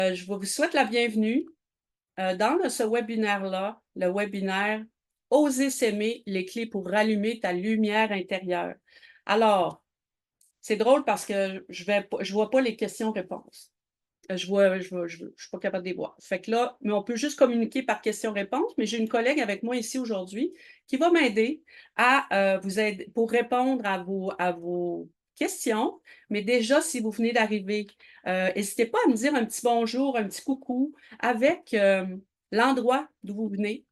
Je vous souhaite la bienvenue dans ce webinaire-là, le webinaire Oser s'aimer, les clés pour rallumer ta lumière intérieure. Alors, c'est drôle parce que je vois pas les questions-réponses. Je suis pas capable de les voir. Fait que là, mais on peut juste communiquer par questions-réponses, mais j'ai une collègue avec moi ici aujourd'hui qui va m'aider à vous aider pour répondre à vos questions. Mais déjà, si vous venez d'arriver, n'hésitez pas à me dire un petit bonjour, un petit coucou avec l'endroit d'où vous venez,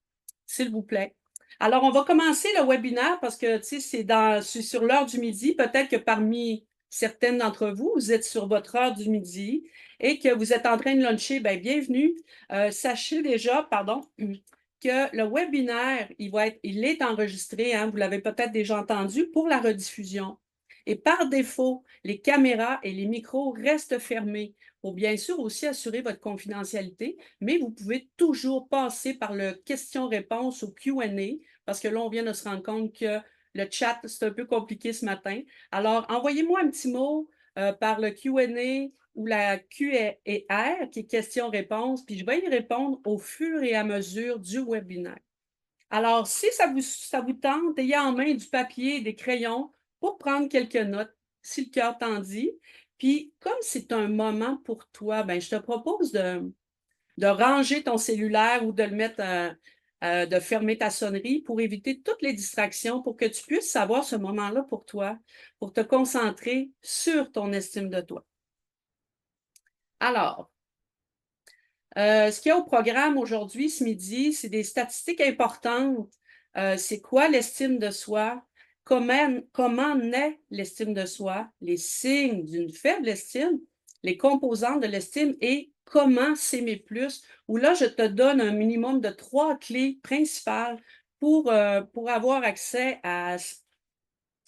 s'il vous plaît. Alors, on va commencer le webinaire parce que, tu sais, c'est sur l'heure du midi. Peut-être que parmi certaines d'entre vous, vous êtes sur votre heure du midi et que vous êtes en train de luncher. Bien, bienvenue. Sachez déjà, pardon, que le webinaire, il est enregistré, hein, vous l'avez peut-être déjà entendu, pour la rediffusion. Et par défaut, les caméras et les micros restent fermés pour bien sûr aussi assurer votre confidentialité, mais vous pouvez toujours passer par le question-réponse au Q&A parce que là, on vient de se rendre compte que le chat, c'est un peu compliqué ce matin. Alors, envoyez-moi un petit mot par le Q&A ou la Q&R, qui est question-réponse, puis je vais y répondre au fur et à mesure du webinaire. Alors, si ça vous tente, ayez en main du papier et des crayons pour prendre quelques notes, si le cœur t'en dit. Puis, comme c'est un moment pour toi, ben, je te propose de ranger ton cellulaire ou de le mettre, de fermer ta sonnerie pour éviter toutes les distractions, pour que tu puisses savoir ce moment-là pour toi, pour te concentrer sur ton estime de toi. Alors, ce qu'il y a au programme aujourd'hui, ce midi, c'est des statistiques importantes. C'est quoi l'estime de soi? Comment naît l'estime de soi? Les signes d'une faible estime, les composantes de l'estime et comment s'aimer plus? Où là, je te donne un minimum de 3 clés principales pour avoir accès à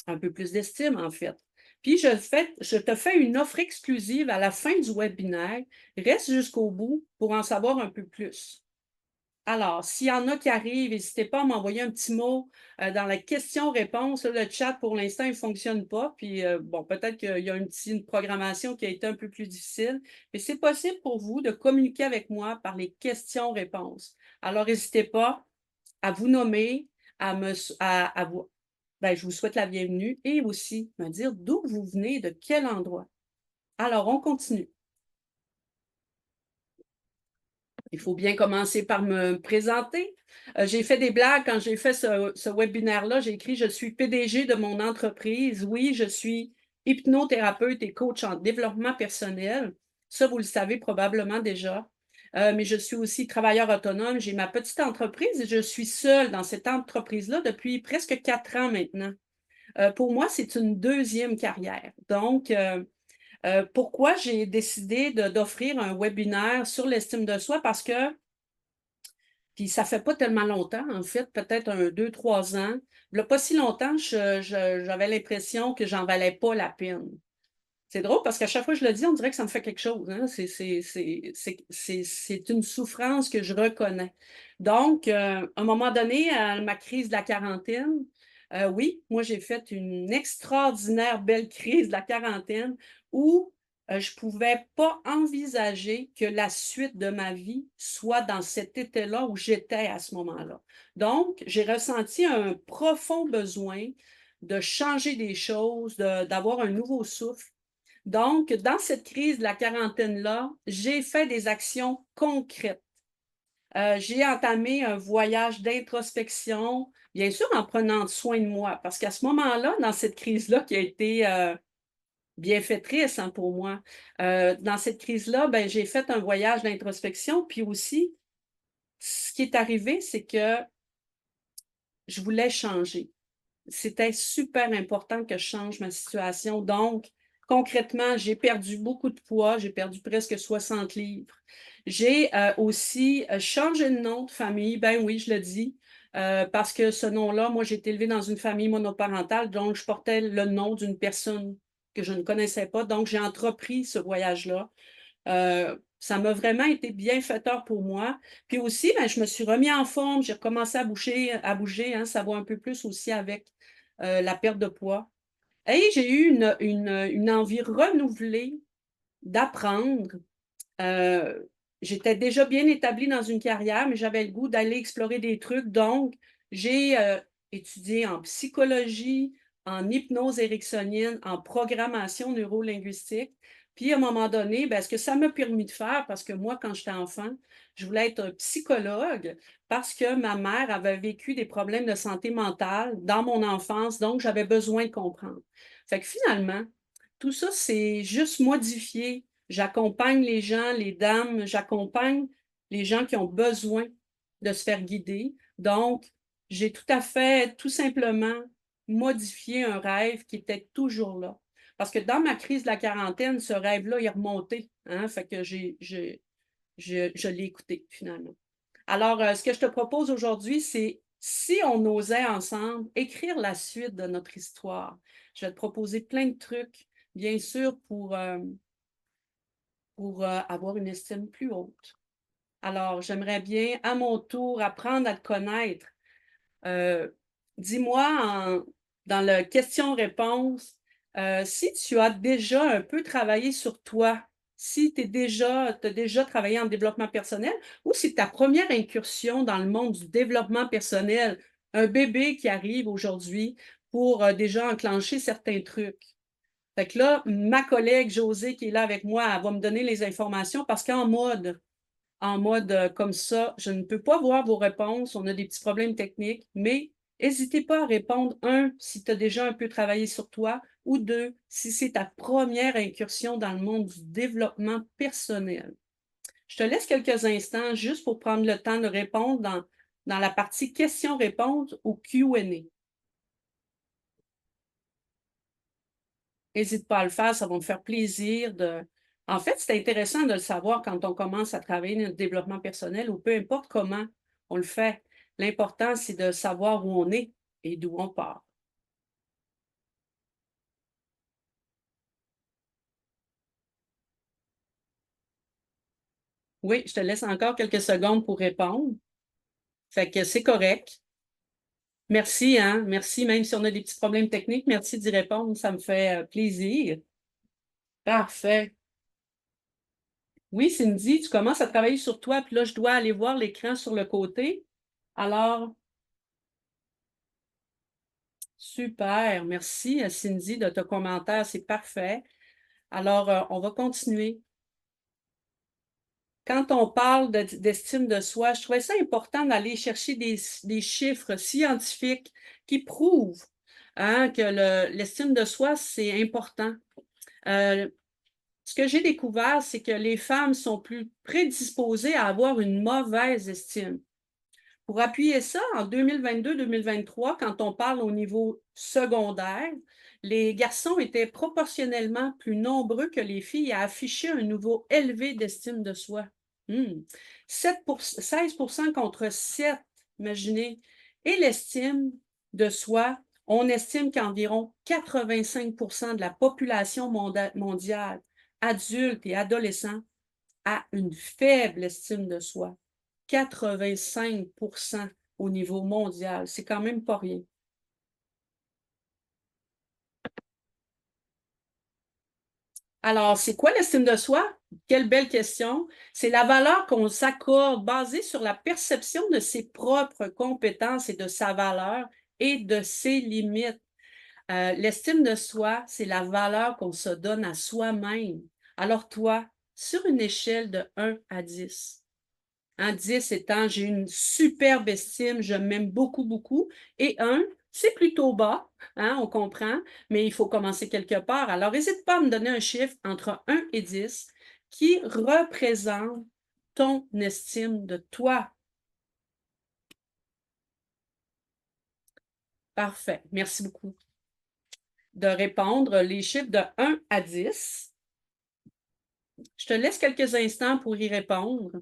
un peu plus d'estime, en fait. Puis je te fais une offre exclusive à la fin du webinaire. Reste jusqu'au bout pour en savoir un peu plus. Alors, s'il y en a qui arrivent, n'hésitez pas à m'envoyer un petit mot dans la question-réponse. Là, le chat, pour l'instant, il ne fonctionne pas. Puis, bon, peut-être qu'il y a une programmation qui a été un peu plus difficile, mais c'est possible pour vous de communiquer avec moi par les questions-réponses. Alors, n'hésitez pas à vous nommer, à vous ben, je vous souhaite la bienvenue et aussi me dire d'où vous venez, de quel endroit. Alors, on continue. Il faut bien commencer par me présenter. J'ai fait des blagues quand j'ai fait ce webinaire-là. J'ai écrit: «Je suis PDG de mon entreprise». Oui, je suis hypnothérapeute et coach en développement personnel. Ça, vous le savez probablement déjà. Mais je suis aussi travailleur autonome. J'ai ma petite entreprise et je suis seule dans cette entreprise-là depuis presque 4 ans maintenant. Pour moi, c'est une deuxième carrière. Donc, pourquoi j'ai décidé d'offrir un webinaire sur l'estime de soi? Parce que puis ça fait pas tellement longtemps, en fait, peut-être 2, 3 ans. Il y a pas si longtemps, j'avais l'impression que j'en valais pas la peine. C'est drôle parce qu'à chaque fois que je le dis, on dirait que ça me fait quelque chose, hein. C'est une souffrance que je reconnais. Donc, à un moment donné, à ma crise de la quarantaine, oui, moi, j'ai fait une extraordinaire belle crise de la quarantaine où, je pouvais pas envisager que la suite de ma vie soit dans cet état-là où j'étais à ce moment-là. Donc, j'ai ressenti un profond besoin de changer des choses, d'avoir un nouveau souffle. Donc, dans cette crise de la quarantaine-là, j'ai fait des actions concrètes. J'ai entamé un voyage d'introspection, bien sûr en prenant soin de moi, parce qu'à ce moment-là, dans cette crise-là qui a été, bienfaitrice, hein, pour moi, dans cette crise-là, ben, j'ai fait un voyage d'introspection, puis aussi, ce qui est arrivé, c'est que je voulais changer. C'était super important que je change ma situation. Donc, concrètement, j'ai perdu beaucoup de poids, j'ai perdu presque 60 livres. J'ai, aussi, changé de nom de famille, ben oui, je le dis, parce que ce nom-là, moi, j'ai été élevée dans une famille monoparentale, donc je portais le nom d'une personne que je ne connaissais pas, donc j'ai entrepris ce voyage-là. Ça m'a vraiment été bienfaiteur pour moi. Puis aussi, ben, je me suis remis en forme, j'ai recommencé à bouger, hein, ça va un peu plus aussi avec, la perte de poids et j'ai eu une envie renouvelée d'apprendre, j'étais déjà bien établie dans une carrière, mais j'avais le goût d'aller explorer des trucs. Donc, j'ai étudié en psychologie, en hypnose ericksonienne, en programmation neurolinguistique. Puis, à un moment donné, ben, ce que ça m'a permis de faire, parce que moi, quand j'étais enfant, je voulais être psychologue parce que ma mère avait vécu des problèmes de santé mentale dans mon enfance, donc j'avais besoin de comprendre. Fait que finalement, tout ça, c'est juste modifié. J'accompagne les gens, les dames, j'accompagne les gens qui ont besoin de se faire guider. Donc, j'ai tout à fait, tout simplement, modifié un rêve qui était toujours là. Parce que dans ma crise de la quarantaine, ce rêve-là est remonté, hein, fait que je l'ai écouté finalement. Alors, ce que je te propose aujourd'hui, c'est si on osait ensemble écrire la suite de notre histoire. Je vais te proposer plein de trucs, bien sûr, pour avoir une estime plus haute. Alors, j'aimerais bien, à mon tour, apprendre à te connaître. Heu, dis-moi dans le question-réponse, si tu as déjà un peu travaillé sur toi, si tu as déjà travaillé en développement personnel ou c'est ta première incursion dans le monde du développement personnel, un bébé qui arrive aujourd'hui pour, déjà enclencher certains trucs. Fait que là, ma collègue Josée qui est là avec moi, elle va me donner les informations parce qu'en mode, comme ça, je ne peux pas voir vos réponses, on a des petits problèmes techniques, mais hésitez pas à répondre, un, si tu as déjà un peu travaillé sur toi, ou deux, si c'est ta première incursion dans le monde du développement personnel. Je te laisse quelques instants juste pour prendre le temps de répondre dans la partie questions-réponses ou Q&A. Hésite pas à le faire, ça va me faire plaisir de en fait, c'est intéressant de le savoir quand on commence à travailler notre développement personnel ou peu importe comment on le fait. L'important, c'est de savoir où on est et d'où on part. Oui, je te laisse encore quelques secondes pour répondre. Fait que c'est correct. Merci, hein, merci, même si on a des petits problèmes techniques, merci d'y répondre, ça me fait, plaisir. Parfait. Oui, Cindy, tu commences à travailler sur toi, puis là, je dois aller voir l'écran sur le côté. Alors, super, merci, Cindy, de ton commentaire, c'est parfait. Alors, on va continuer. Quand on parle d'estime de soi, je trouvais ça important d'aller chercher des chiffres scientifiques qui prouvent, hein, que l'estime de soi, c'est important. Euh, Ce que j'ai découvert, c'est que les femmes sont plus prédisposées à avoir une mauvaise estime. Pour appuyer ça, en 2022-2023, quand on parle au niveau secondaire, les garçons étaient proportionnellement plus nombreux que les filles à afficher un niveau élevé d'estime de soi. 16% contre 7, imaginez. Et l'estime de soi, on estime qu'environ 85% de la population mondiale, adulte et adolescent, a une faible estime de soi. 85% au niveau mondial, c'est quand même pas rien. Alors, c'est quoi l'estime de soi? Quelle belle question. C'est la valeur qu'on s'accorde basée sur la perception de ses propres compétences et de sa valeur et de ses limites. L'estime de soi, c'est la valeur qu'on se donne à soi-même. Alors toi, sur une échelle de 1 à 10, hein, 10 étant j'ai une superbe estime, je m'aime beaucoup, beaucoup. Et 1, c'est plutôt bas, hein, on comprend, mais il faut commencer quelque part. Alors, n'hésite pas à me donner un chiffre entre 1 et 10 qui représente ton estime de toi. Parfait. Merci beaucoup de répondre les chiffres de 1 à 10. Je te laisse quelques instants pour y répondre.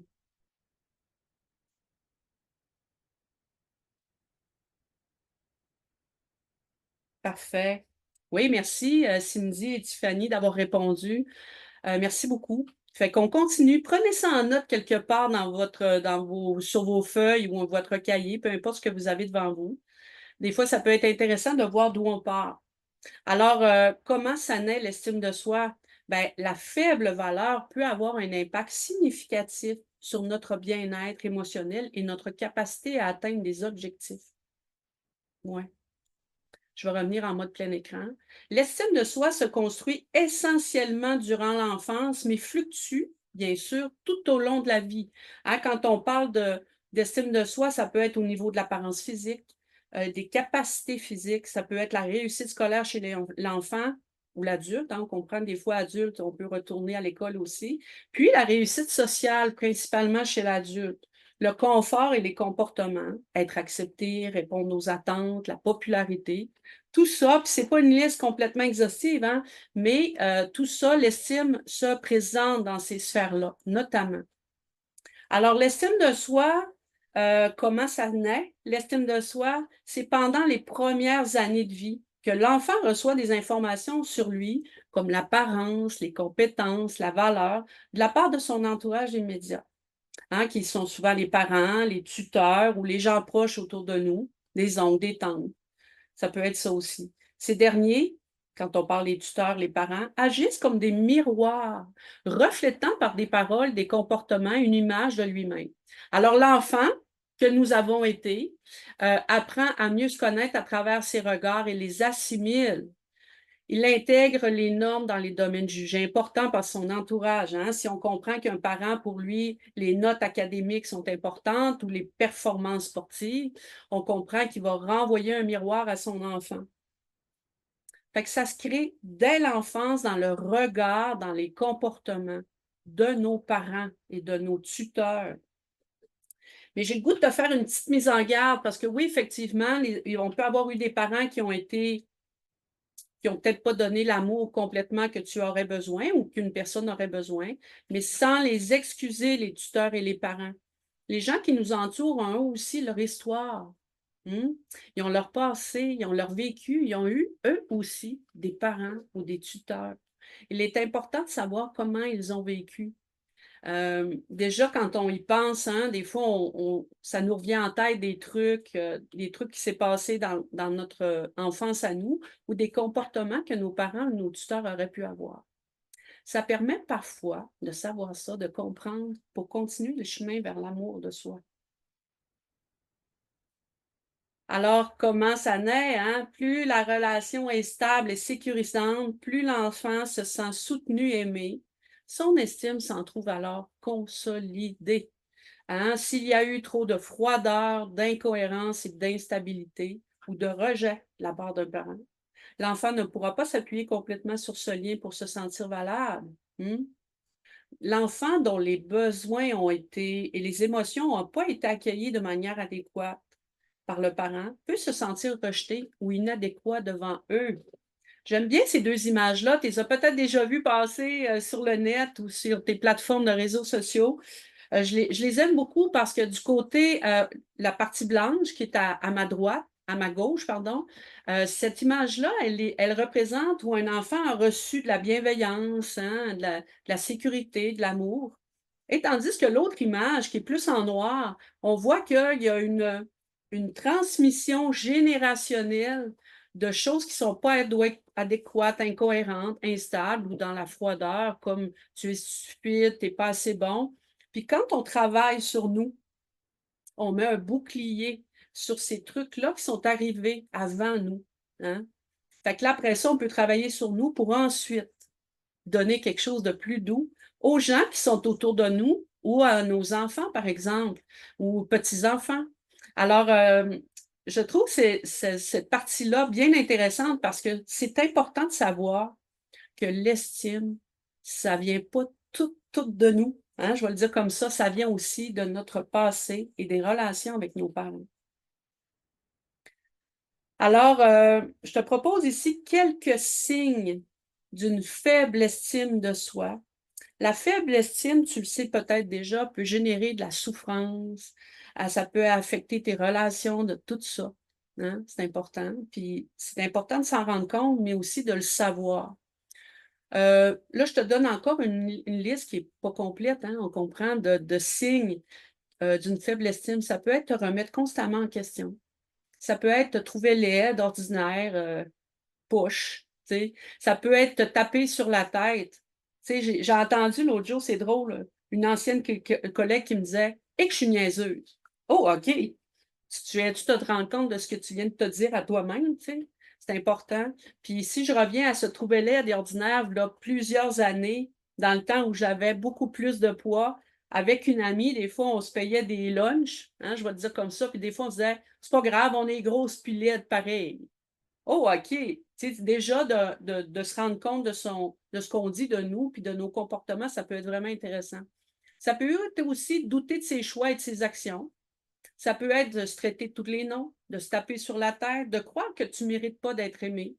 Parfait. Oui, merci, Cindy et Tiffany d'avoir répondu. Merci beaucoup. Fait qu'on continue. Prenez ça en note quelque part sur vos feuilles ou votre cahier, peu importe ce que vous avez devant vous. Des fois, ça peut être intéressant de voir d'où on part. Alors, comment ça naît l'estime de soi? ben, la faible valeur peut avoir un impact significatif sur notre bien-être émotionnel et notre capacité à atteindre des objectifs. Ouais. Je vais revenir en mode plein écran. L'estime de soi se construit essentiellement durant l'enfance, mais fluctue, bien sûr, tout au long de la vie. Hein, quand on parle d'estime de soi, ça peut être au niveau de l'apparence physique, des capacités physiques, ça peut être la réussite scolaire chez l'enfant ou l'adulte. Hein, on comprend que des fois, adulte, on peut retourner à l'école aussi. Puis la réussite sociale, principalement chez l'adulte. Le confort et les comportements, être accepté, répondre aux attentes, la popularité. Tout ça, puis c'est pas une liste complètement exhaustive, hein, mais tout ça, l'estime se présente dans ces sphères-là, notamment. Alors l'estime de soi, comment ça naît? L'estime de soi, c'est pendant les premières années de vie que l'enfant reçoit des informations sur lui, comme l'apparence, les compétences, la valeur, de la part de son entourage immédiat, hein, qui sont souvent les parents, les tuteurs ou les gens proches autour de nous, des oncles, des tantes. Ça peut être ça aussi. Ces derniers, quand on parle des tuteurs, les parents, agissent comme des miroirs, reflétant par des paroles, des comportements, une image de lui-même. Alors l'enfant que nous avons été apprend à mieux se connaître à travers ses regards et les assimile. Il intègre les normes dans les domaines jugés importants par son entourage. Hein. Si on comprend qu'un parent, pour lui, les notes académiques sont importantes ou les performances sportives, on comprend qu'il va renvoyer un miroir à son enfant. Fait que ça se crée dès l'enfance dans le regard, dans les comportements de nos parents et de nos tuteurs. Mais j'ai le goût de te faire une petite mise en garde parce que oui, effectivement, on peut avoir eu des parents qui ont peut-être pas donné l'amour complètement que tu aurais besoin ou qu'une personne aurait besoin, mais sans les excuser, les tuteurs et les parents. Les gens qui nous entourent ont eux aussi leur histoire. Ils ont leur passé, ils ont leur vécu, ils ont eu eux aussi des parents ou des tuteurs. Il est important de savoir comment ils ont vécu. Déjà, quand on y pense, hein, des fois, ça nous revient en tête des trucs qui s'est passé dans notre enfance à nous ou des comportements que nos parents ou nos tuteurs auraient pu avoir. Ça permet parfois de savoir ça, de comprendre pour continuer le chemin vers l'amour de soi. Alors, comment ça naît, hein? Plus la relation est stable et sécurisante, plus l'enfant se sent soutenu, aimé. Son estime s'en trouve alors consolidée. Hein? S'il y a eu trop de froideur, d'incohérence et d'instabilité ou de rejet de la part d'un parent, l'enfant ne pourra pas s'appuyer complètement sur ce lien pour se sentir valable. Hmm? L'enfant dont les besoins ont été et les émotions n'ont pas été accueillis de manière adéquate par le parent peut se sentir rejeté ou inadéquat devant eux. J'aime bien ces deux images-là. Tu les as peut-être déjà vues passer sur le net ou sur tes plateformes de réseaux sociaux. Je les aime beaucoup parce que du côté, la partie blanche qui est à ma droite, à ma gauche, pardon, cette image-là, elle représente où un enfant a reçu de la bienveillance, hein, de la sécurité, de l'amour. Et tandis que l'autre image, qui est plus en noir, on voit qu'il y a une transmission générationnelle de choses qui ne sont pas adéquates, incohérentes, instables ou dans la froideur, comme tu es stupide, tu n'es pas assez bon. Puis quand on travaille sur nous, on met un bouclier sur ces trucs-là qui sont arrivés avant nous. Hein? Fait que là, après ça, on peut travailler sur nous pour ensuite donner quelque chose de plus doux aux gens qui sont autour de nous ou à nos enfants, par exemple, ou petits-enfants. Alors, je trouve cette partie-là bien intéressante parce que c'est important de savoir que l'estime, ça vient pas tout de nous. Hein, je vais le dire comme ça vient aussi de notre passé et des relations avec nos parents. Alors, je te propose ici quelques signes d'une faible estime de soi. La faible estime, tu le sais peut-être déjà, peut générer de la souffrance, ça peut affecter tes relations, de tout ça. Hein, c'est important. Puis c'est important de s'en rendre compte, mais aussi de le savoir. Là, je te donne encore une liste qui n'est pas complète, hein, on comprend, de signes d'une faible estime. Ça peut être te remettre constamment en question. Ça peut être te trouver laide, ordinaire, push, tu sais. Ça peut être te taper sur la tête. sais, j'ai entendu l'autre jour, c'est drôle, une ancienne collègue qui me disait: «Et que je suis niaiseuse». Oh, OK! Tu viens-tu te rendre compte de ce que tu viens de te dire à toi-même, tu sais? C'est important. Puis si je reviens à se trouver laide et ordinaire, v'là plusieurs années, dans le temps où j'avais beaucoup plus de poids, avec une amie, des fois, on se payait des lunchs, hein, je vais te dire comme ça, puis des fois, on se disait: «C'est pas grave, on est grosses puis laides pareil». Oh, OK! Tu sais, déjà de se rendre compte de ce qu'on dit de nous puis de nos comportements, ça peut être vraiment intéressant. Ça peut être aussi douter de ses choix et de ses actions. Ça peut être de se traiter de tous les noms, de se taper sur la tête, de croire que tu mérites pas d'être aimé,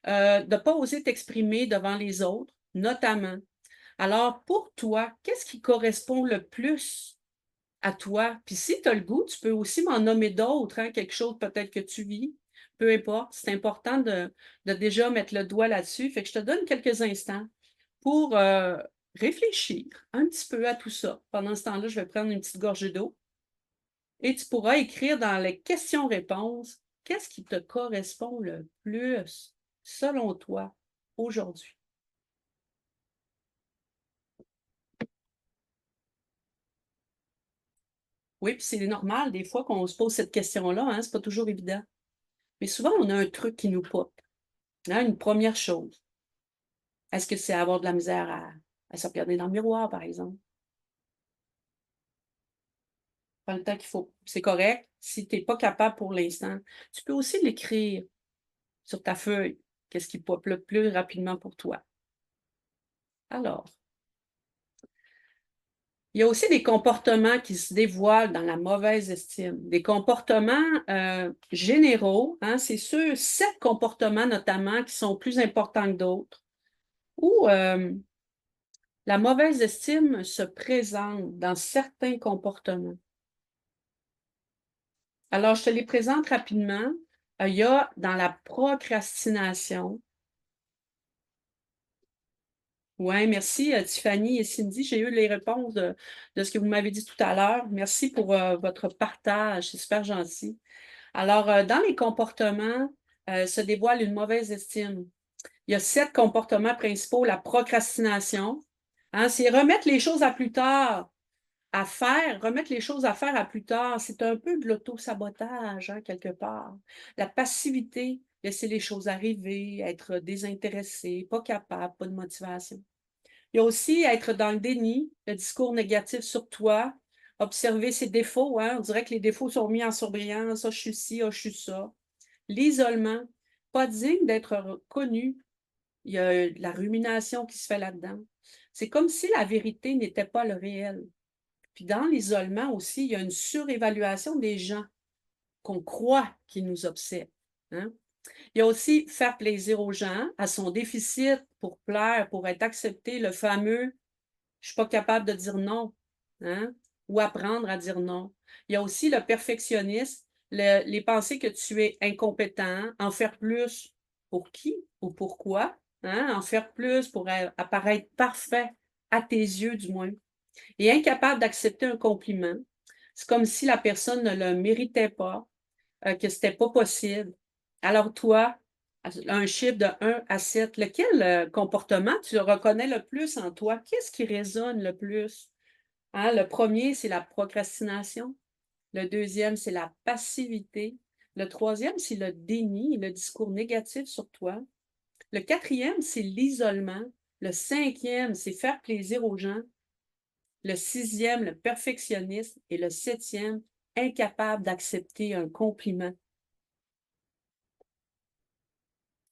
de pas oser t'exprimer devant les autres, notamment. Alors, pour toi, qu'est-ce qui correspond le plus à toi? Puis si tu as le goût, tu peux aussi m'en nommer d'autres, hein, quelque chose peut-être que tu vis, peu importe. C'est important de déjà mettre le doigt là-dessus. Fait que je te donne quelques instants pour, réfléchir un petit peu à tout ça. Pendant ce temps-là, je vais prendre une petite gorgée d'eau. Et tu pourras écrire dans les questions-réponses, qu'est-ce qui te correspond le plus, selon toi, aujourd'hui? Oui, puis c'est normal des fois qu'on se pose cette question-là, hein, c'est pas toujours évident. Mais souvent, on a un truc qui nous pop, hein, une première chose. Est-ce que c'est avoir de la misère à se regarder dans le miroir, par exemple? Pas le temps qu'il faut. C'est correct. Si tu es pas capable pour l'instant, tu peux aussi l'écrire sur ta feuille. Qu'est-ce qui pop le plus rapidement pour toi? Alors, il y a aussi des comportements qui se dévoilent dans la mauvaise estime. Des comportements, généraux, hein, c'est ceux 7 comportements notamment qui sont plus importants que d'autres, où, la mauvaise estime se présente dans certains comportements. Alors je te les présente rapidement. Il y a dans la procrastination. Ouais, merci, Tiffany et Cindy. J'ai eu les réponses de ce que vous m'avez dit tout à l'heure. Merci pour, votre partage, c'est super gentil. Alors, dans les comportements, se dévoile une mauvaise estime. Il y a 7 comportements principaux. La procrastination, hein, c'est remettre les choses à plus tard, à faire, remettre les choses à faire à plus tard. C'est un peu de l'auto-sabotage, hein, quelque part. La passivité, laisser les choses arriver, être désintéressé, pas capable, pas de motivation. Il y a aussi être dans le déni, le discours négatif sur toi, observer ses défauts, hein. On dirait que les défauts sont mis en surbrillance. «Ah, je suis ci, ah, je suis ça». L'isolement, pas digne d'être reconnu. Il y a de la rumination qui se fait là-dedans. C'est comme si la vérité n'était pas le réel. Puis dans l'isolement aussi, il y a une surévaluation des gens qu'on croit qui nous observent, hein. Il y a aussi faire plaisir aux gens, à son déficit pour plaire, pour être accepté, le fameux je suis pas capable de dire non, hein? Ou apprendre à dire non. Il y a aussi le perfectionnisme, les pensées que tu es incompétent, en faire plus pour qui ou pourquoi, hein? En faire plus pour apparaître parfait à tes yeux du moins et incapable d'accepter un compliment. C'est comme si la personne ne le méritait pas, que c'était pas possible. Alors toi, un chiffre de 1 à 7, lequel, comportement tu reconnais le plus en toi? Qu'est-ce qui résonne le plus? Hein, le premier c'est la procrastination. Le deuxième c'est la passivité. Le troisième c'est le déni, le discours négatif sur toi. Le quatrième c'est l'isolement. Le cinquième c'est faire plaisir aux gens. Le sixième le perfectionnisme et le septième incapable d'accepter un compliment.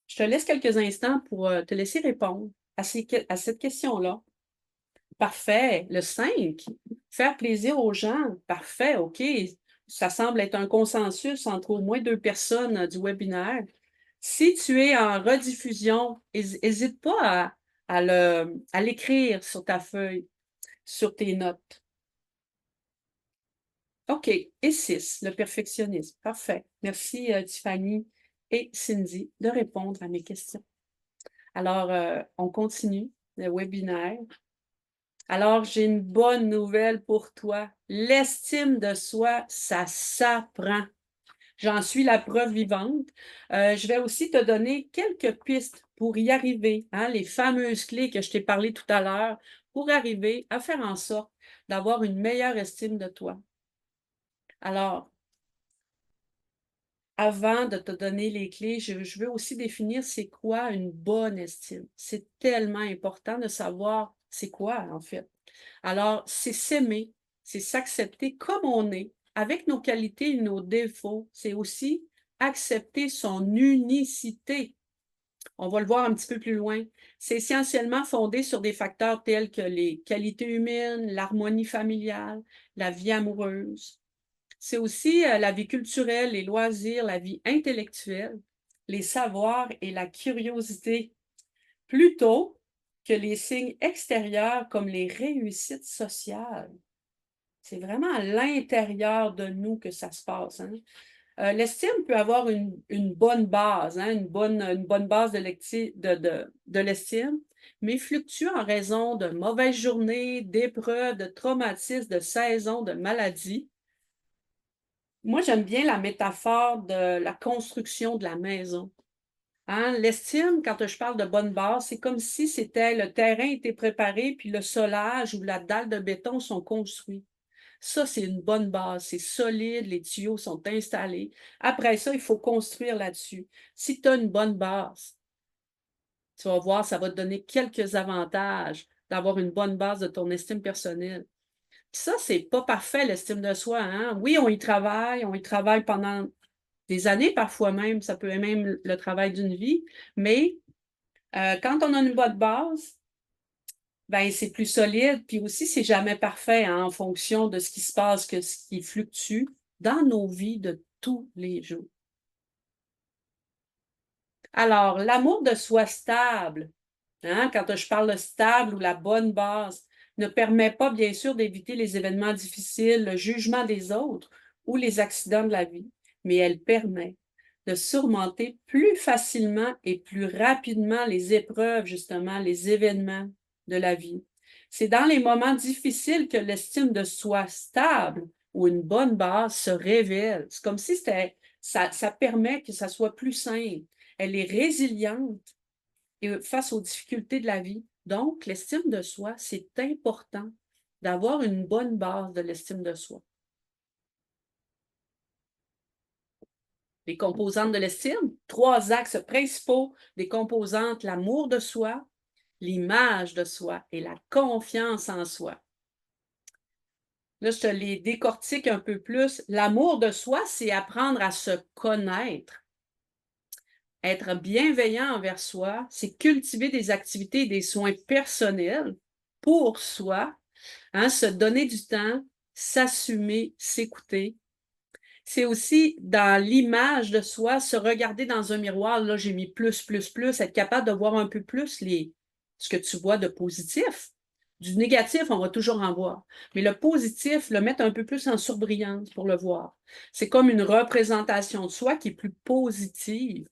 Je te laisse quelques instants pour, te laisser répondre à cette question-là. Parfait. Le 5, faire plaisir aux gens. Parfait, OK. Ça semble être un consensus entre au moins 2 personnes, du webinaire. Si tu es en rediffusion, hésite pas à l'écrire sur ta feuille, sur tes notes. OK. Et 6, le perfectionnisme. Parfait. Merci, Tiffany et Cindy de répondre à mes questions. Alors, on continue le webinaire. Alors, j'ai une bonne nouvelle pour toi. L'estime de soi, ça s'apprend. J'en suis la preuve vivante. Je vais aussi te donner quelques pistes pour y arriver, hein, les fameuses clés que je t'ai parlé tout à l'heure, pour arriver à faire en sorte d'avoir une meilleure estime de toi. Alors, avant de te donner les clés, je veux aussi définir c'est quoi une bonne estime. C'est tellement important de savoir c'est quoi, en fait. Alors, c'est s'aimer, c'est s'accepter comme on est, avec nos qualités et nos défauts. C'est aussi accepter son unicité. On va le voir un petit peu plus loin. C'est essentiellement fondé sur des facteurs tels que les qualités humaines, l'harmonie familiale, la vie amoureuse. C'est aussi la vie culturelle, les loisirs, la vie intellectuelle, les savoirs et la curiosité, plutôt que les signes extérieurs comme les réussites sociales. C'est vraiment à l'intérieur de nous que ça se passe, hein. L'estime peut avoir une bonne base, hein, une bonne base de l'estime, mais fluctue en raison de mauvaises journées, d'épreuves, de traumatismes, de saisons, de maladies. Moi, j'aime bien la métaphore de la construction de la maison. Hein, l'estime, quand je parle de bonne base, c'est comme si c'était le terrain était préparé, puis le solage ou la dalle de béton sont construits. Ça, c'est une bonne base, c'est solide, les tuyaux sont installés. Après ça, il faut construire là-dessus. Si tu as une bonne base, tu vas voir, ça va te donner quelques avantages d'avoir une bonne base de ton estime personnelle. Puis ça, c'est pas parfait, l'estime de soi, hein. Oui, on y travaille pendant des années, parfois même, ça peut être même le travail d'une vie, mais quand on a une bonne base, ben c'est plus solide, puis aussi c'est jamais parfait, hein, en fonction de ce qui se passe, que ce qui fluctue dans nos vies de tous les jours. Alors, l'amour de soi stable, hein, quand je parle de stable ou la bonne base, ne permet pas, bien sûr, d'éviter les événements difficiles, le jugement des autres ou les accidents de la vie, mais elle permet de surmonter plus facilement et plus rapidement les épreuves, justement, les événements de la vie. C'est dans les moments difficiles que l'estime de soi stable ou une bonne base se révèle. C'est comme si ça permet que ça soit plus simple. Elle est résiliente et face aux difficultés de la vie. Donc, l'estime de soi, c'est important d'avoir une bonne base de l'estime de soi. Les composantes de l'estime, trois axes principaux des composantes, l'amour de soi, l'image de soi et la confiance en soi. Là, je te les décortique un peu plus. L'amour de soi, c'est apprendre à se connaître. Être bienveillant envers soi, c'est cultiver des activités et des soins personnels pour soi, hein, se donner du temps, s'assumer, s'écouter. C'est aussi dans l'image de soi, se regarder dans un miroir. Là, j'ai mis plus, être capable de voir un peu plus ce que tu vois de positif. Du négatif, on va toujours en voir. Mais le positif, le mettre un peu plus en surbrillance pour le voir. C'est comme une représentation de soi qui est plus positive.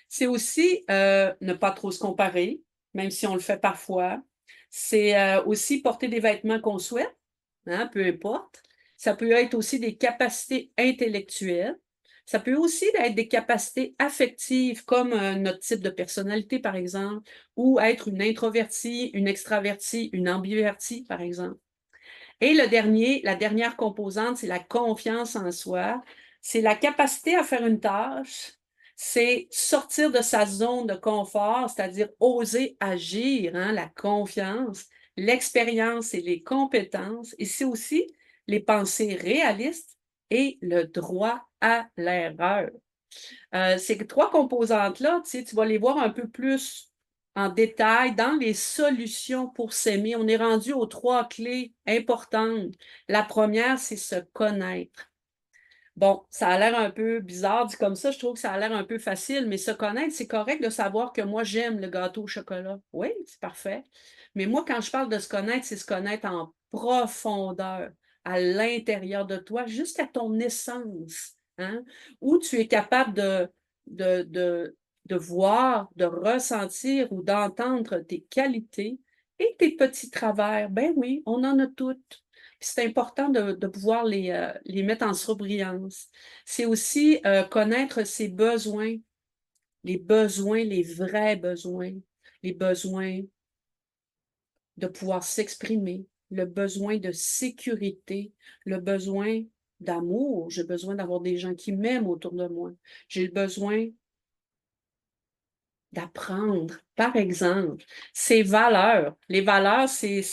C'est aussi ne pas trop se comparer, même si on le fait parfois. C'est aussi porter des vêtements qu'on souhaite, hein, peu importe. Ça peut être aussi des capacités intellectuelles. Ça peut aussi être des capacités affectives, comme notre type de personnalité, par exemple, ou être une introvertie, une extravertie, une ambivertie, par exemple. Et la dernière composante, c'est la confiance en soi. C'est la capacité à faire une tâche. C'est sortir de sa zone de confort, c'est-à-dire oser agir, hein, la confiance, l'expérience et les compétences. Et c'est aussi les pensées réalistes et le droit à l'erreur. Ces trois composantes-là, tu sais, tu vas les voir un peu plus en détail dans les solutions pour s'aimer. On est rendu aux trois clés importantes. La première, c'est se connaître. Bon, ça a l'air un peu bizarre dit comme ça, je trouve que ça a l'air un peu facile, mais se connaître, c'est correct de savoir que moi, j'aime le gâteau au chocolat. Oui, c'est parfait. Mais moi, quand je parle de se connaître, c'est se connaître en profondeur, à l'intérieur de toi, jusqu'à ton essence, hein, où tu es capable de, de, de voir, de ressentir ou d'entendre tes qualités et tes petits travers. Ben oui, on en a toutes. Puis c'est important de pouvoir les mettre en surbrillance. C'est aussi connaître ses besoins, les vrais besoins, les besoins de pouvoir s'exprimer, le besoin de sécurité, le besoin d'amour. J'ai besoin d'avoir des gens qui m'aiment autour de moi. J'ai le besoin d'apprendre. Par exemple, ces valeurs. Les valeurs, c'est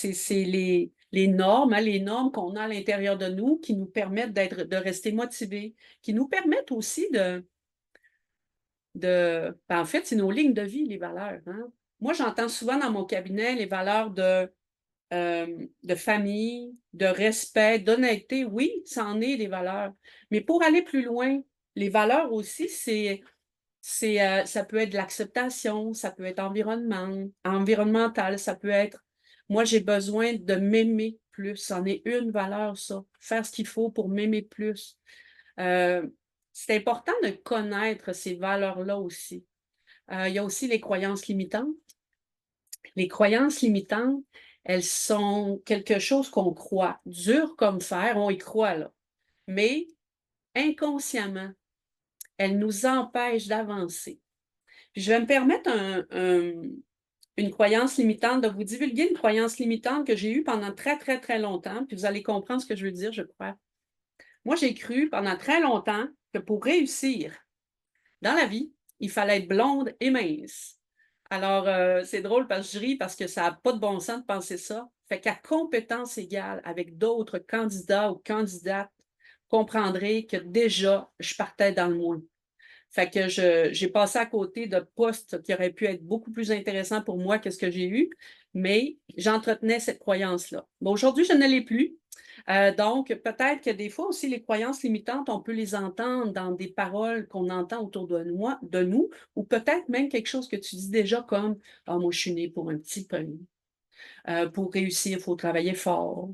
les normes, hein, les normes qu'on a à l'intérieur de nous qui nous permettent de rester motivés, qui nous permettent aussi en fait, c'est nos lignes de vie, les valeurs. Hein. Moi, j'entends souvent dans mon cabinet les valeurs de famille, de respect, d'honnêteté. Oui, ça en est des valeurs. Mais pour aller plus loin, les valeurs aussi, ça peut être de l'acceptation, ça peut être environnemental, ça peut être moi, j'ai besoin de m'aimer plus. C'en est une valeur, ça. Faire ce qu'il faut pour m'aimer plus. Euh, c'est important de connaître ces valeurs-là aussi. Il y a aussi les croyances limitantes. Les croyances limitantes, elles sont quelque chose qu'on croit, dur comme fer, on y croit là. Mais inconsciemment, elles nous empêchent d'avancer. Puis je vais me permettre une croyance limitante, de vous divulguer une croyance limitante que j'ai eue pendant très, très, très longtemps, puis vous allez comprendre ce que je veux dire, je crois. Moi, j'ai cru pendant très longtemps que pour réussir dans la vie, il fallait être blonde et mince. Alors, c'est drôle parce que je ris parce que ça n'a pas de bon sens de penser ça. Fait qu'à compétence égale avec d'autres candidats ou candidates, vous comprendrez que déjà, je partais dans le moins. Fait que j'ai passé à côté de postes qui auraient pu être beaucoup plus intéressants pour moi que ce que j'ai eu, mais j'entretenais cette croyance-là. Bon, aujourd'hui, je ne l'ai plus. Donc, peut-être que des fois aussi, les croyances limitantes, on peut les entendre dans des paroles qu'on entend autour de nous, ou peut-être même quelque chose que tu dis déjà comme ah, moi, je suis née pour un petit pain. Pour réussir, il faut travailler fort.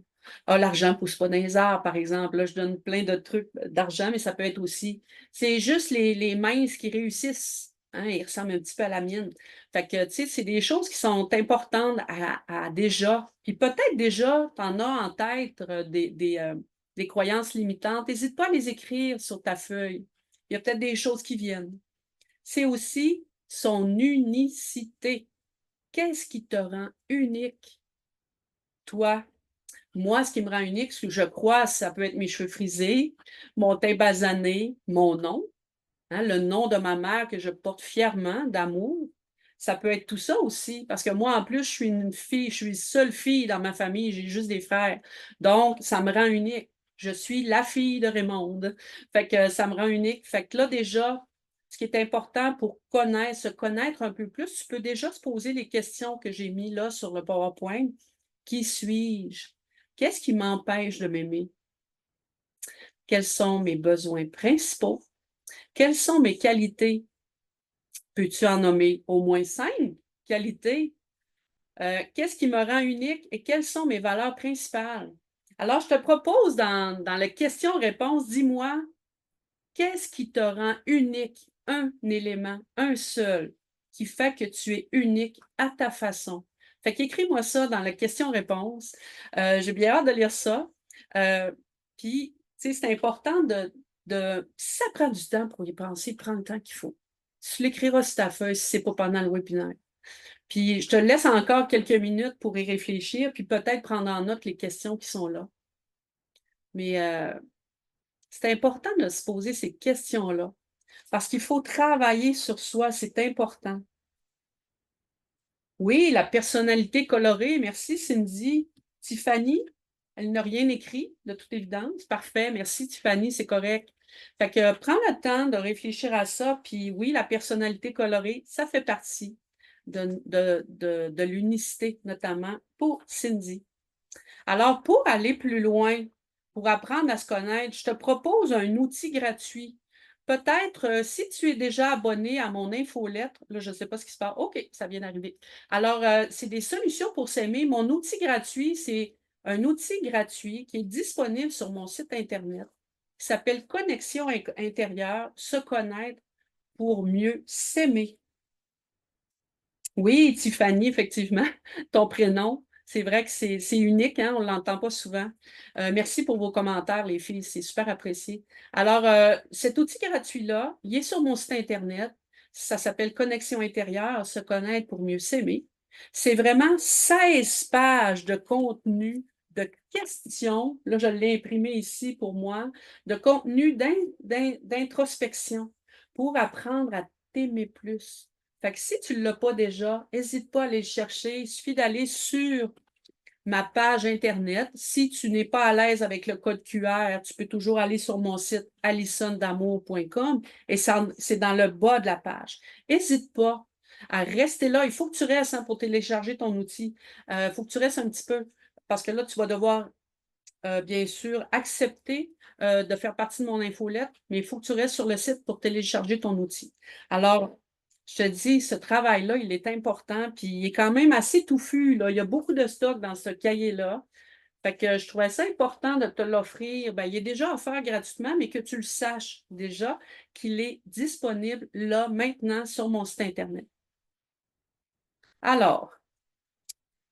Ah, l'argent ne pousse pas dans les arbres, par exemple. Là, je donne plein de trucs d'argent, mais ça peut être aussi. C'est juste les minces qui réussissent. Hein, ils ressemblent un petit peu à la mienne. Fait que, tu sais, c'est des choses qui sont importantes à déjà. Puis peut-être déjà, tu en as en tête des croyances limitantes. N'hésite pas à les écrire sur ta feuille. Il y a peut-être des choses qui viennent. C'est aussi son unicité. Qu'est-ce qui te rend unique? Toi, moi, ce qui me rend unique, ce que je crois, ça peut être mes cheveux frisés, mon teint basané, mon nom, hein, le nom de ma mère que je porte fièrement, d'amour. Ça peut être tout ça aussi, parce que moi, en plus, je suis une fille, je suis seule fille dans ma famille, j'ai juste des frères. Donc, ça me rend unique. Je suis la fille de Raymonde. Fait que ça me rend unique. Fait que là, déjà, ce qui est important pour se connaître un peu plus, tu peux déjà se poser les questions que j'ai mis là sur le PowerPoint. Qui suis-je? Qu'est-ce qui m'empêche de m'aimer? Quels sont mes besoins principaux? Quelles sont mes qualités? Peux-tu en nommer au moins 5 qualités? Qu'est-ce qui me rend unique et quelles sont mes valeurs principales? Alors, je te propose dans la question-réponse, dis-moi, qu'est-ce qui te rend unique? Un élément, un seul, qui fait que tu es unique à ta façon. Fait qu'écris-moi ça dans la question-réponse. J'ai bien hâte de lire ça. Euh, Puis, tu sais, c'est important si ça prend du temps pour y penser, prends le temps qu'il faut. Tu l'écriras sur ta feuille si ce n'est pas pendant le webinaire. Puis, je te laisse encore quelques minutes pour y réfléchir, puis peut-être prendre en note les questions qui sont là. Mais c'est important de se poser ces questions-là. Parce qu'il faut travailler sur soi, c'est important. Oui, la personnalité colorée. Merci, Cindy. Tiffany, elle n'a rien écrit, de toute évidence. Parfait, merci, Tiffany, c'est correct. Fait que prends le temps de réfléchir à ça. Puis oui, la personnalité colorée, ça fait partie de l'unicité, notamment pour Cindy. Alors, pour aller plus loin, pour apprendre à se connaître, je te propose un outil gratuit. Peut-être, si tu es déjà abonné à mon infolettre, là, je ne sais pas ce qui se passe. OK, ça vient d'arriver. Alors, c'est des solutions pour s'aimer. Mon outil gratuit, c'est un outil gratuit qui est disponible sur mon site Internet, qui s'appelle Connexion intérieure, se connaître pour mieux s'aimer. Oui, Tiffany, effectivement, ton prénom. C'est vrai que c'est unique, hein, on ne l'entend pas souvent. Merci pour vos commentaires, les filles, c'est super apprécié. Alors, cet outil gratuit-là, il est sur mon site Internet. Ça s'appelle Connexion intérieure, se connaître pour mieux s'aimer. C'est vraiment 16 pages de contenu, de questions. Là, je l'ai imprimé ici pour moi, de contenu d'introspection pour apprendre à t'aimer plus. Fait que si tu ne l'as pas déjà, n'hésite pas à aller le chercher. Il suffit d'aller sur ma page Internet. Si tu n'es pas à l'aise avec le code QR, tu peux toujours aller sur mon site alisondamour.com et c'est dans le bas de la page. N'hésite pas à rester là. Il faut que tu restes hein, pour télécharger ton outil. Il faut que tu restes un petit peu parce que là, tu vas devoir, bien sûr, accepter de faire partie de mon infolette, mais il faut que tu restes sur le site pour télécharger ton outil. Alors, je te dis, ce travail-là, il est important, puis il est quand même assez touffu, là. Il y a beaucoup de stock dans ce cahier-là. Fait que je trouvais ça important de te l'offrir. Ben, il est déjà offert gratuitement, mais que tu le saches déjà qu'il est disponible là, maintenant, sur mon site Internet. Alors,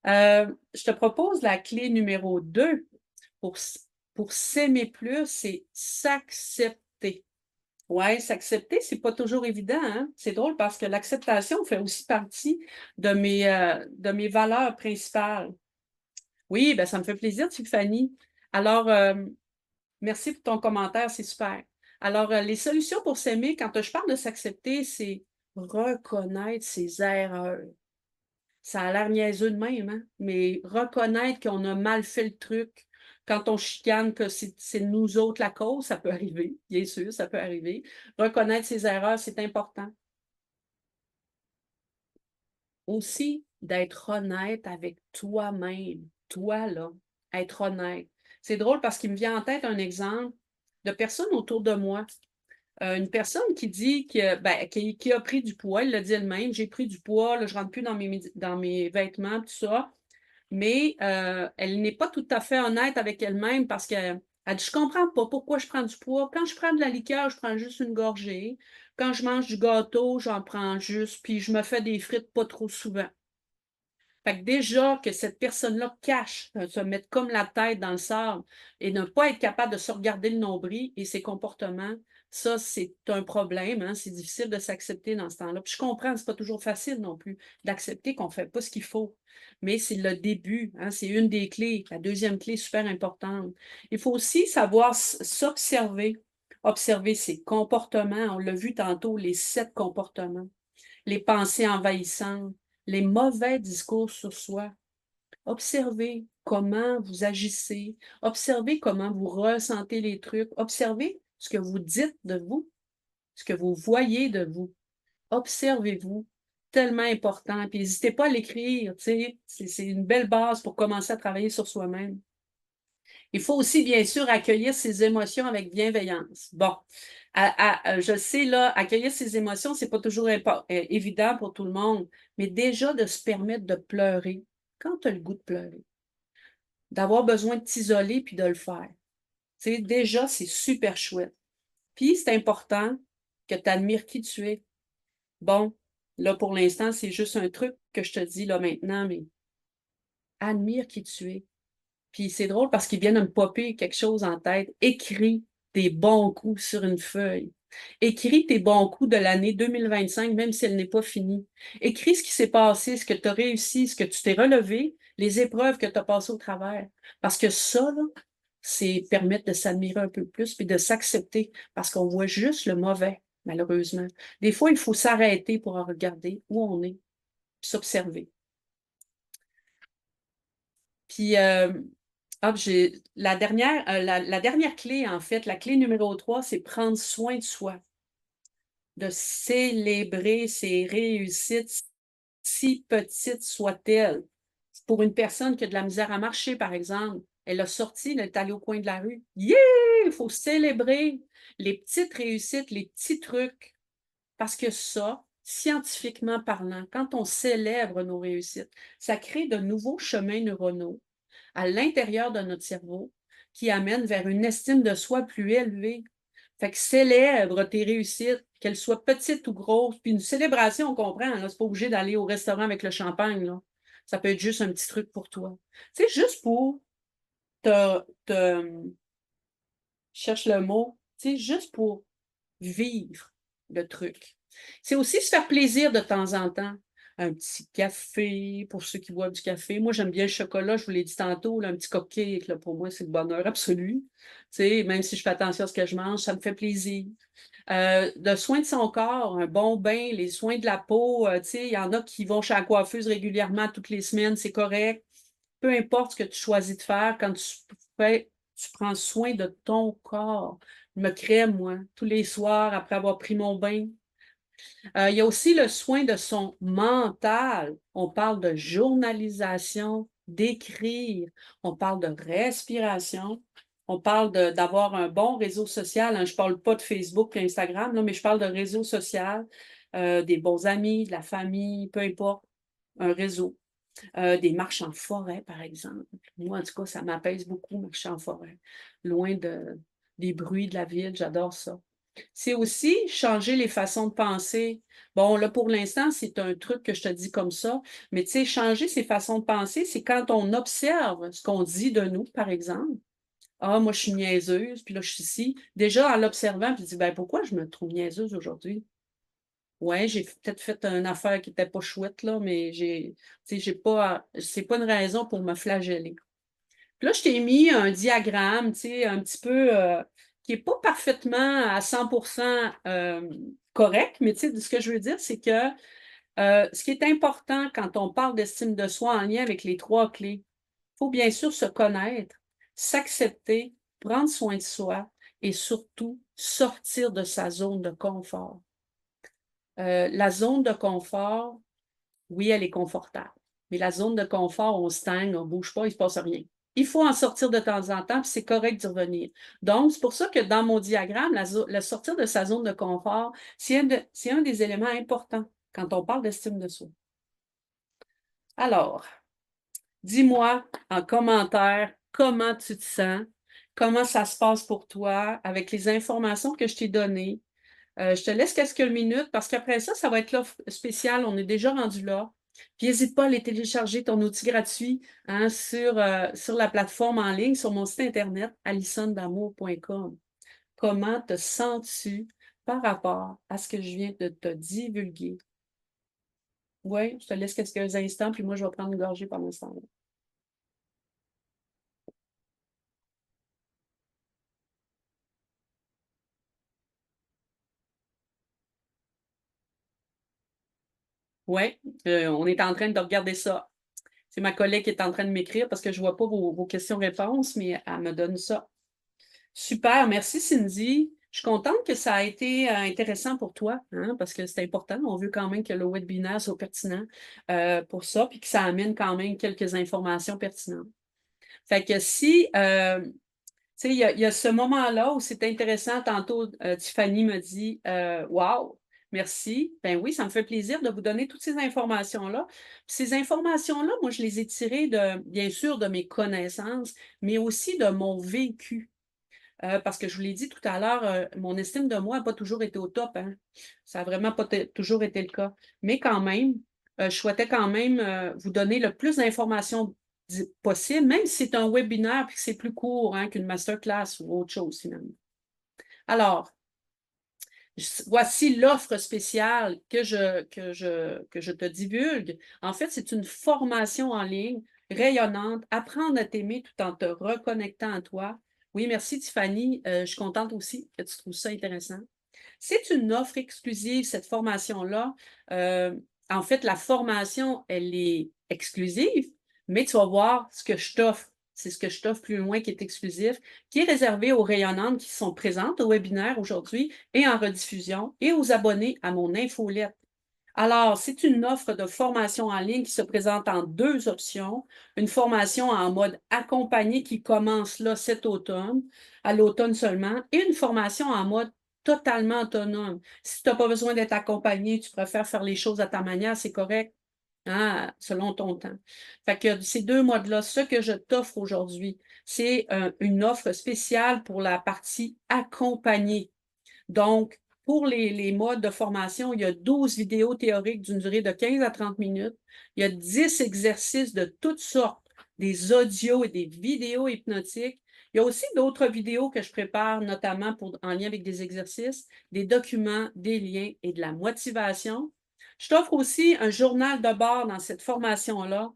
je te propose la clé numéro 2 pour, pour s'aimer plus, c'est s'accepter. Oui, s'accepter, c'est pas toujours évident, hein? C'est drôle parce que l'acceptation fait aussi partie de mes valeurs principales. Oui, ben ça me fait plaisir, Tiffany. Alors, merci pour ton commentaire, c'est super. Alors, les solutions pour s'aimer, quand je parle de s'accepter, c'est reconnaître ses erreurs. Ça a l'air niaiseux de même, hein? Mais reconnaître qu'on a mal fait le truc, quand on chicane que c'est nous autres la cause, ça peut arriver, bien sûr, ça peut arriver. Reconnaître ses erreurs, c'est important. Aussi, d'être honnête avec toi-même. Toi, là, être honnête. C'est drôle parce qu'il me vient en tête un exemple de personnes autour de moi. Une personne qui dit ben, qui a pris du poids, elle l'a dit elle-même, j'ai pris du poids, là, je ne rentre plus dans mes vêtements, tout ça. Mais elle n'est pas tout à fait honnête avec elle-même parce qu'elle dit, je comprends pas pourquoi je prends du poids. Quand je prends de la liqueur, je prends juste une gorgée. Quand je mange du gâteau, j'en prends juste, puis je me fais des frites pas trop souvent. Fait que déjà que cette personne-là cache, se mettre comme la tête dans le sable et ne pas être capable de se regarder le nombril et ses comportements, ça, c'est un problème, hein. C'est difficile de s'accepter dans ce temps-là. Puis je comprends, c'est pas toujours facile non plus d'accepter qu'on fait pas ce qu'il faut. Mais c'est le début, hein, c'est une des clés. La deuxième clé super importante. Il faut aussi savoir s'observer, observer ses comportements. On l'a vu tantôt, les 7 comportements, les pensées envahissantes, les mauvais discours sur soi. Observez comment vous agissez, observez comment vous ressentez les trucs, observez ce que vous dites de vous, ce que vous voyez de vous. Observez-vous, tellement important. Puis n'hésitez pas à l'écrire, tu sais, c'est une belle base pour commencer à travailler sur soi-même. Il faut aussi, bien sûr, accueillir ses émotions avec bienveillance. Bon, je sais, là, accueillir ses émotions, c'est pas toujours évident pour tout le monde, mais déjà de se permettre de pleurer quand tu as le goût de pleurer, d'avoir besoin de t'isoler puis de le faire. Tu sais, déjà, c'est super chouette. Puis, c'est important que tu admires qui tu es. Bon, là, pour l'instant, c'est juste un truc que je te dis là maintenant, mais admire qui tu es. Puis c'est drôle parce qu'il vient de me popper quelque chose en tête. Écris tes bons coups sur une feuille. Écris tes bons coups de l'année 2025, même si elle n'est pas finie. Écris ce qui s'est passé, ce que tu as réussi, ce que tu t'es relevé, les épreuves que tu as passées au travers. Parce que ça, là, c'est permettre de s'admirer un peu plus puis de s'accepter parce qu'on voit juste le mauvais, malheureusement. Des fois, il faut s'arrêter pour regarder où on est, puis s'observer. Puis, j'ai la dernière clé, en fait, la clé numéro 3, c'est prendre soin de soi, de célébrer ses réussites, si petites soient-elles. Pour une personne qui a de la misère à marcher, par exemple, elle a sorti, elle est allée au coin de la rue. Yeah! Il faut célébrer les petites réussites, les petits trucs. Parce que ça, scientifiquement parlant, quand on célèbre nos réussites, ça crée de nouveaux chemins neuronaux à l'intérieur de notre cerveau qui amène vers une estime de soi plus élevée. Fait que célèbre tes réussites, qu'elles soient petites ou grosses. Puis une célébration, on comprend, là, c'est pas obligé d'aller au restaurant avec le champagne, là. Ça peut être juste un petit truc pour toi. Tu sais, juste pour je cherche le mot, tu sais, juste pour vivre le truc. C'est aussi se faire plaisir de temps en temps. Un petit café, pour ceux qui boivent du café. Moi, j'aime bien le chocolat, je vous l'ai dit tantôt, là, un petit cupcake, là, pour moi, c'est le bonheur absolu. Tu sais, même si je fais attention à ce que je mange, ça me fait plaisir. Le soin de son corps, un bon bain, les soins de la peau, tu sais, il y en a qui vont chez la coiffeuse régulièrement toutes les semaines, c'est correct. Peu importe ce que tu choisis de faire, quand tu prends soin de ton corps. Je me crème, moi, tous les soirs après avoir pris mon bain. Il y a aussi le soin de son mental. On parle de journalisation, d'écrire, on parle de respiration, on parle d'avoir un bon réseau social, hein. Je ne parle pas de Facebook et Instagram, là, mais je parle de réseau social, des bons amis, de la famille, peu importe, un réseau. Des marches en forêt, par exemple. Moi, en tout cas, ça m'apaise beaucoup, marcher en forêt, loin des bruits de la ville, j'adore ça. C'est aussi changer les façons de penser. Bon, là, pour l'instant, c'est un truc que je te dis comme ça, mais tu sais, changer ses façons de penser, c'est quand on observe ce qu'on dit de nous, par exemple. Ah, moi, je suis niaiseuse, puis là, je suis ici. Déjà, en l'observant, puis je dis, ben, pourquoi je me trouve niaiseuse aujourd'hui? Ouais, j'ai peut-être fait une affaire qui était pas chouette, là, mais tu sais, j'ai pas c'est pas une raison pour me flageller. Puis là, je t'ai mis un diagramme, tu sais, un petit peu, qui est pas parfaitement à 100 correct, mais tu sais, ce que je veux dire, c'est que, ce qui est important quand on parle d'estime de soi en lien avec les 3 clés, il faut bien sûr se connaître, s'accepter, prendre soin de soi et surtout sortir de sa zone de confort. La zone de confort, oui, elle est confortable, mais la zone de confort, on stagne, on ne bouge pas, il ne se passe rien. Il faut en sortir de temps en temps, puis c'est correct d'y revenir. Donc, c'est pour ça que dans mon diagramme, la sortir de sa zone de confort, c'est un des éléments importants quand on parle d'estime de soi. Alors, dis-moi en commentaire comment tu te sens, comment ça se passe pour toi avec les informations que je t'ai données. Je te laisse quelques minutes parce qu'après ça, ça va être l'offre spéciale. On est déjà rendu là. Puis n'hésite pas à aller télécharger ton outil gratuit, hein, sur la plateforme en ligne, sur mon site internet, alisondamour.com. Comment te sens-tu par rapport à ce que je viens de te divulguer? Oui, je te laisse quelques instants, puis moi, je vais prendre une gorgée pendant ce temps-là. Oui, on est en train de regarder ça. C'est ma collègue qui est en train de m'écrire parce que je ne vois pas vos questions-réponses, mais elle me donne ça. Super, merci Cindy. Je suis contente que ça a été intéressant pour toi, hein, parce que c'est important. On veut quand même que le webinaire soit pertinent pour ça, puis que ça amène quand même quelques informations pertinentes. Fait que si, tu sais, il y a ce moment-là où c'est intéressant. Tantôt, Tiffany me dit wow, merci. Ben oui, ça me fait plaisir de vous donner toutes ces informations-là. Puis ces informations-là, moi, je les ai tirées bien sûr, de mes connaissances, mais aussi de mon vécu. Parce que je vous l'ai dit tout à l'heure, mon estime de moi n'a pas toujours été au top, hein. Ça n'a vraiment pas toujours été le cas. Mais quand même, je souhaitais quand même vous donner le plus d'informations possible, même si c'est un webinaire et que c'est plus court, hein, qu'une masterclass ou autre chose finalement. Alors, voici l'offre spéciale que je te divulgue. En fait, c'est une formation en ligne rayonnante, apprendre à t'aimer tout en te reconnectant à toi. Oui, merci Tiffany. Je suis contente aussi que tu trouves ça intéressant. C'est une offre exclusive, cette formation-là. Euh, En fait, la formation, elle est exclusive, mais tu vas voir ce que je t'offre. C'est ce que je t'offre plus loin qui est exclusif, qui est réservé aux rayonnantes qui sont présentes au webinaire aujourd'hui et en rediffusion et aux abonnés à mon infolette. Alors, c'est une offre de formation en ligne qui se présente en 2 options. Une formation en mode accompagné qui commence là cet automne, à l'automne seulement, et une formation en mode totalement autonome. Si tu n'as pas besoin d'être accompagné, tu préfères faire les choses à ta manière, c'est correct, hein, selon ton temps. Fait que ces 2 modes-là, ce que je t'offre aujourd'hui, c'est une offre spéciale pour la partie accompagnée. Donc, pour les modes de formation, il y a 12 vidéos théoriques d'une durée de 15 à 30 minutes. Il y a 10 exercices de toutes sortes, des audios et des vidéos hypnotiques. Il y a aussi d'autres vidéos que je prépare, notamment en lien avec des exercices, des documents, des liens et de la motivation. Je t'offre aussi un journal de bord dans cette formation-là,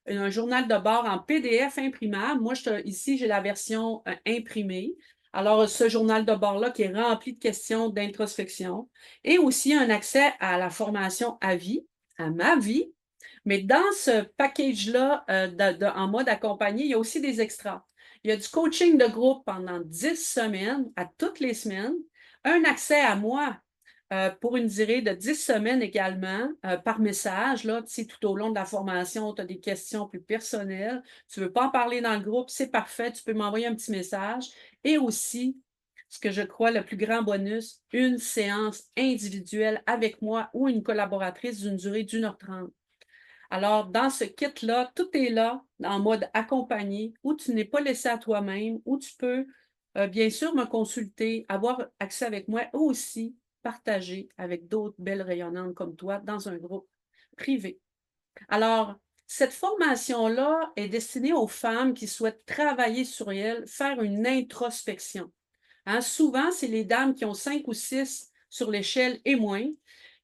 un journal de bord en PDF imprimable. Moi, ici, j'ai la version imprimée. Alors, ce journal de bord-là qui est rempli de questions d'introspection et aussi un accès à la formation à vie, à ma vie. Mais dans ce package-là, en mode accompagné, il y a aussi des extras. Il y a du coaching de groupe pendant 10 semaines, à toutes les semaines, un accès à moi pour une durée de 10 semaines également, par message. Là, si tout au long de la formation, tu as des questions plus personnelles, tu ne veux pas en parler dans le groupe, c'est parfait, tu peux m'envoyer un petit message. Et aussi, ce que je crois le plus grand bonus, une séance individuelle avec moi ou une collaboratrice d'une durée d'1h30. Alors, dans ce kit-là, tout est là en mode accompagné, où tu n'es pas laissé à toi-même, où tu peux, bien sûr, me consulter, avoir accès avec moi, ou aussi partager avec d'autres belles rayonnantes comme toi dans un groupe privé. Alors, cette formation-là est destinée aux femmes qui souhaitent travailler sur elles, faire une introspection. Hein, souvent, c'est les dames qui ont 5 ou 6 sur l'échelle et moins.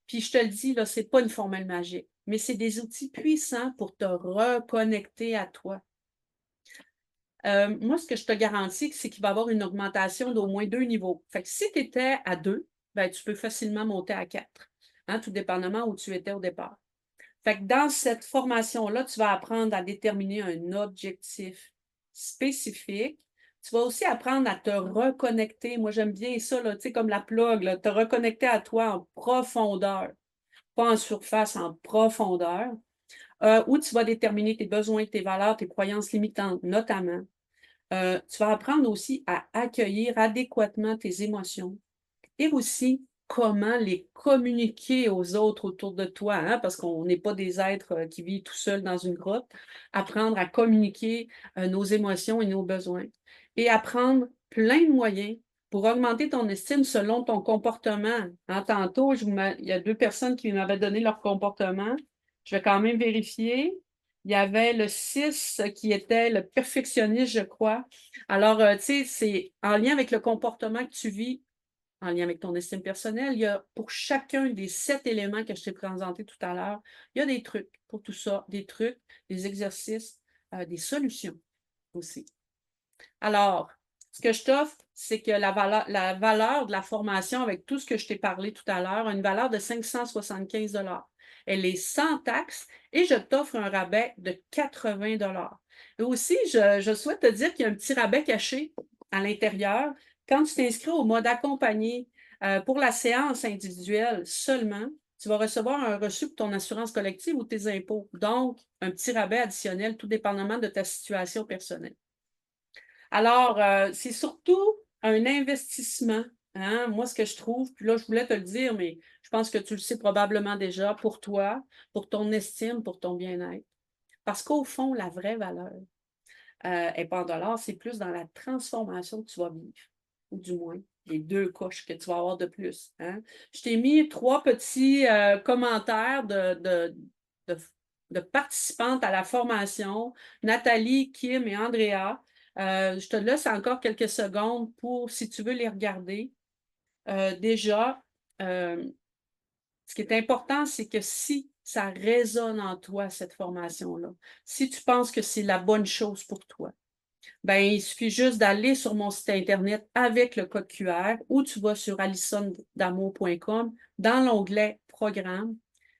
Puis je te le dis, là, ce n'est pas une formule magique, mais c'est des outils puissants pour te reconnecter à toi. Moi, ce que je te garantis, c'est qu'il va y avoir une augmentation d'au moins 2 niveaux. Fait que si tu étais à 2, ben, tu peux facilement monter à 4, hein, tout dépendamment où tu étais au départ. Fait que dans cette formation-là, tu vas apprendre à déterminer un objectif spécifique. Tu vas aussi apprendre à te reconnecter. Moi, j'aime bien ça, là, tu sais, comme la plug, là, te reconnecter à toi en profondeur, pas en surface, en profondeur, où tu vas déterminer tes besoins, tes valeurs, tes croyances limitantes, notamment. Tu vas apprendre aussi à accueillir adéquatement tes émotions et aussi comment les communiquer aux autres autour de toi, hein, parce qu'on n'est pas des êtres qui vivent tout seuls dans une grotte. Apprendre à communiquer nos émotions et nos besoins. Et apprendre plein de moyens pour augmenter ton estime selon ton comportement. Hein, tantôt, il y a 2 personnes qui m'avaient donné leur comportement. Je vais quand même vérifier. Il y avait le 6 qui était le perfectionniste, je crois. Alors, tu sais, c'est en lien avec le comportement que tu vis en lien avec ton estime personnelle. Il y a pour chacun des 7 éléments que je t'ai présentés tout à l'heure, il y a des trucs pour tout ça, des trucs, des exercices, des solutions aussi. Alors, ce que je t'offre, c'est que la valeur de la formation avec tout ce que je t'ai parlé tout à l'heure a une valeur de 575 $. Elle est sans taxe et je t'offre un rabais de 80 $. Et aussi, je souhaite te dire qu'il y a un petit rabais caché à l'intérieur. Quand tu t'inscris au mode accompagné pour la séance individuelle seulement, tu vas recevoir un reçu pour ton assurance collective ou tes impôts. Donc, un petit rabais additionnel, tout dépendamment de ta situation personnelle. Alors, c'est surtout un investissement, hein. Moi, ce que je trouve, puis là, je voulais te le dire, mais je pense que tu le sais probablement déjà, pour toi, pour ton estime, pour ton bien-être. Parce qu'au fond, la vraie valeur n'est pas en dollars, c'est plus dans la transformation que tu vas vivre, ou du moins les 2 coches que tu vas avoir de plus, hein. Je t'ai mis 3 petits commentaires de de participantes à la formation, Nathalie, Kim et Andrea. Je te laisse encore quelques secondes pour, si tu veux les regarder. Déjà, ce qui est important, c'est que si ça résonne en toi, cette formation-là, si tu penses que c'est la bonne chose pour toi, ben, il suffit juste d'aller sur mon site internet avec le code QR ou tu vas sur alisondamour.com dans l'onglet Programme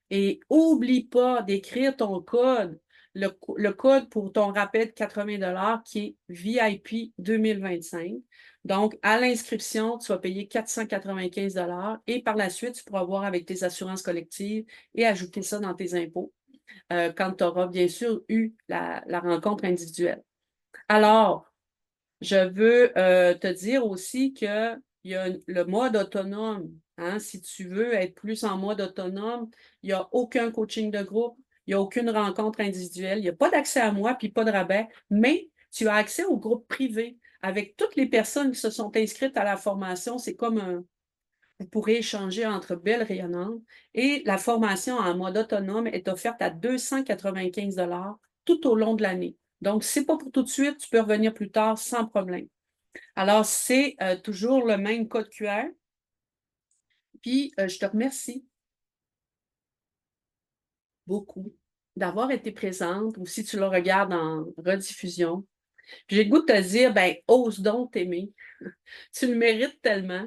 et oublie pas d'écrire ton code, le code pour ton rappel de 80 $ qui est VIP 2025. Donc, à l'inscription, tu vas payer 495 $ et par la suite, tu pourras voir avec tes assurances collectives et ajouter ça dans tes impôts quand tu auras bien sûr eu la rencontre individuelle. Alors, je veux te dire aussi qu'il y a le mode autonome. Hein, si tu veux être plus en mode autonome, il n'y a aucun coaching de groupe, il n'y a aucune rencontre individuelle, il n'y a pas d'accès à moi, puis pas de rabais, mais tu as accès au groupe privé avec toutes les personnes qui se sont inscrites à la formation. C'est comme Vous pourrez échanger entre belles rayonnantes et la formation en mode autonome est offerte à 295 tout au long de l'année. Donc, si c'est pas pour tout de suite, tu peux revenir plus tard sans problème. Alors, c'est toujours le même code QR. Puis, je te remercie beaucoup d'avoir été présente ou si tu le regardes en rediffusion. J'ai le goût de te dire, ben, ose donc t'aimer. Tu le mérites tellement.